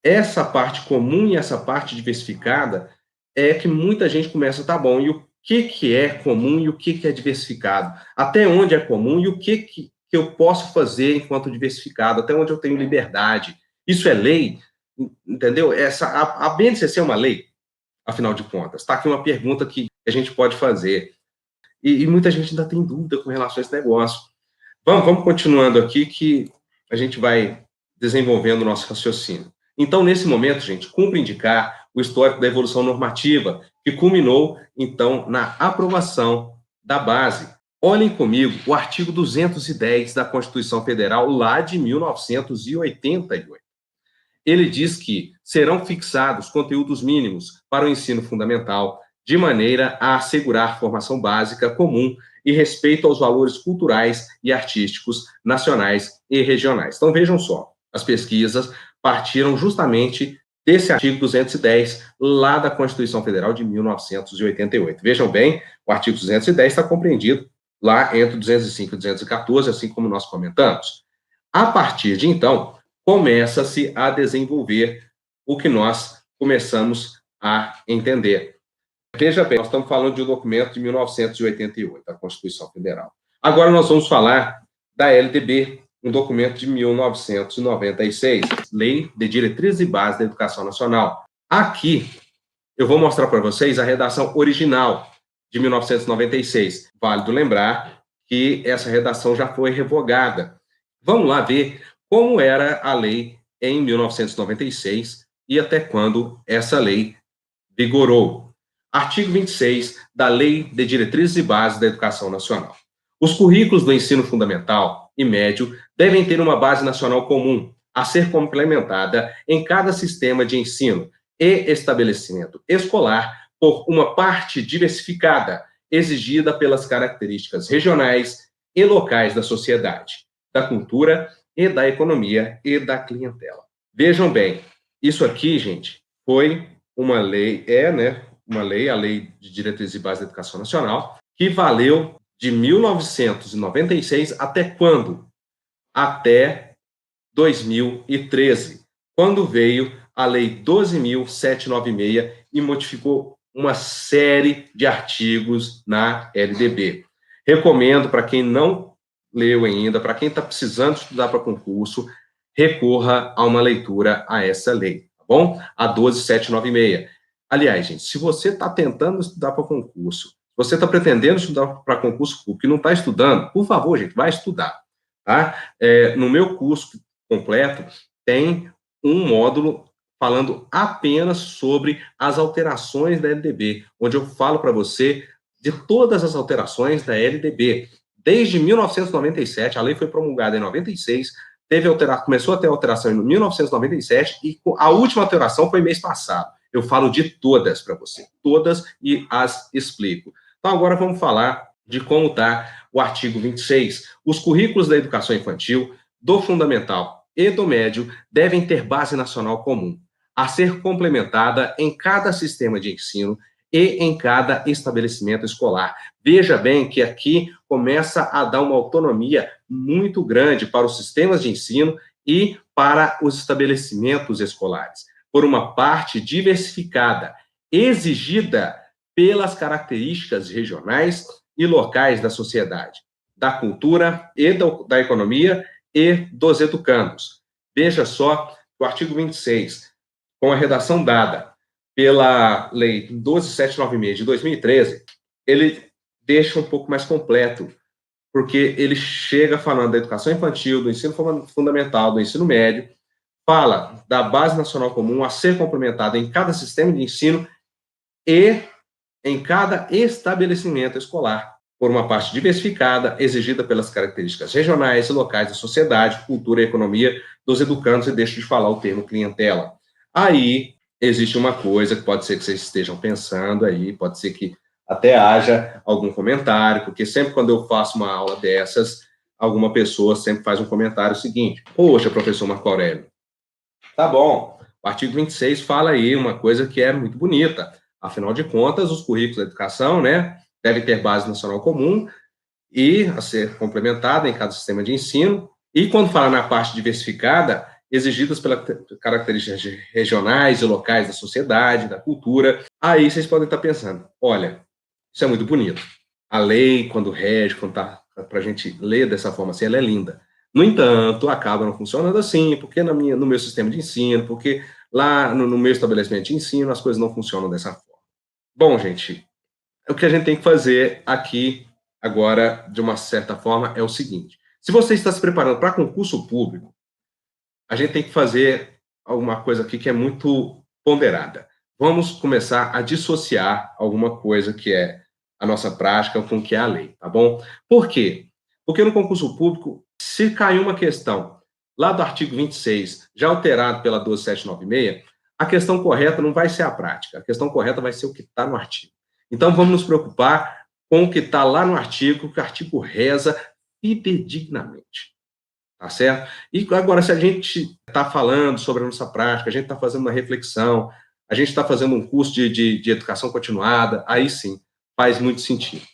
essa parte comum e essa parte diversificada é que muita gente começa, tá bom, e o que é comum e o que é diversificado? Até onde é comum e o que eu posso fazer enquanto diversificado? Até onde eu tenho liberdade? Isso é lei? Entendeu? A BNCC é uma lei, afinal de contas. Está aqui uma pergunta que a gente pode fazer. E muita gente ainda tem dúvida com relação a esse negócio. Vamos continuando aqui que a gente vai desenvolvendo o nosso raciocínio. Então, nesse momento, gente, cumpre indicar o histórico da evolução normativa, que culminou, então, na aprovação da base. Olhem comigo o artigo 210 da Constituição Federal, lá de 1988. Ele diz que serão fixados conteúdos mínimos para o ensino fundamental, de maneira a assegurar formação básica comum e respeito aos valores culturais e artísticos nacionais e regionais. Então, vejam só, as pesquisas partiram justamente desse artigo 210, lá da Constituição Federal de 1988. Vejam bem, o artigo 210 está compreendido lá entre 205 e 214, assim como nós comentamos. A partir de então, começa-se a desenvolver o que nós começamos a entender. Veja bem, nós estamos falando de um documento de 1988, da Constituição Federal. Agora nós vamos falar da LDB, um documento de 1996, Lei de Diretrizes e Bases da Educação Nacional. Aqui, eu vou mostrar para vocês a redação original de 1996. Válido lembrar que essa redação já foi revogada. Vamos lá ver como era a lei em 1996 e até quando essa lei vigorou. Artigo 26 da Lei de Diretrizes e Bases da Educação Nacional. Os currículos do ensino fundamental e médio devem ter uma base nacional comum, a ser complementada em cada sistema de ensino e estabelecimento escolar por uma parte diversificada, exigida pelas características regionais e locais da sociedade, da cultura e da economia e da clientela. Vejam bem, isso aqui, gente, foi uma lei, uma lei, a Lei de Diretrizes e Bases da Educação Nacional, que valeu de 1996 até quando? Até 2013, quando veio a Lei 12.796 e modificou uma série de artigos na LDB. Recomendo para quem não leu ainda, para quem está precisando estudar para concurso, recorra a uma leitura a essa lei, tá bom? A 12.796. Aliás, gente, se você está tentando estudar para concurso, você está pretendendo estudar para concurso público e não está estudando, por favor, gente, vai estudar, tá? No meu curso completo, tem um módulo falando apenas sobre as alterações da LDB, onde eu falo para você de todas as alterações da LDB. Desde 1997, a lei foi promulgada em 96, começou a ter alteração em 1997 e a última alteração foi mês passado. Eu falo de todas para você, todas, e as explico. Então, agora vamos falar de como está o artigo 26. Os currículos da educação infantil, do fundamental e do médio devem ter base nacional comum, a ser complementada em cada sistema de ensino e em cada estabelecimento escolar. Veja bem que aqui começa a dar uma autonomia muito grande para os sistemas de ensino e para os estabelecimentos escolares, por uma parte diversificada, exigida pelas características regionais e locais da sociedade, da cultura e da economia e dos educandos. Veja só o artigo 26, com a redação dada pela Lei 12.796 de 2013, ele deixa um pouco mais completo, porque ele chega falando da educação infantil, do ensino fundamental, do ensino médio, fala da base nacional comum a ser complementada em cada sistema de ensino e em cada estabelecimento escolar, por uma parte diversificada, exigida pelas características regionais e locais da sociedade, cultura e economia dos educandos, e deixo de falar o termo clientela. Aí existe uma coisa que pode ser que vocês estejam pensando aí, pode ser que até haja algum comentário, porque sempre quando eu faço uma aula dessas, alguma pessoa sempre faz um comentário seguinte: poxa, professor Marco Aurélio, tá bom, o artigo 26 fala aí uma coisa que é muito bonita. Afinal de contas, os currículos da educação, devem ter base nacional comum e a ser complementada em cada sistema de ensino. E quando fala na parte diversificada, exigidas pelas características regionais e locais da sociedade, da cultura. Aí vocês podem estar pensando, olha, isso é muito bonito. A lei, quando rege, quando está para a gente ler dessa forma assim, ela é linda. No entanto, acaba não funcionando assim, porque no meu sistema de ensino, porque lá no meu estabelecimento de ensino, as coisas não funcionam dessa forma. Bom, gente, o que a gente tem que fazer aqui, agora, de uma certa forma, é o seguinte: se você está se preparando para concurso público, a gente tem que fazer alguma coisa aqui que é muito ponderada. Vamos começar a dissociar alguma coisa que é a nossa prática com o que é a lei, tá bom? Por quê? Porque no concurso público, se cair uma questão lá do artigo 26, já alterado pela 12796, a questão correta não vai ser a prática, a questão correta vai ser o que está no artigo. Então vamos nos preocupar com o que está lá no artigo, que o artigo reza fidedignamente. Tá certo? E agora, se a gente está falando sobre a nossa prática, a gente está fazendo uma reflexão, a gente está fazendo um curso de educação continuada, aí sim, faz muito sentido.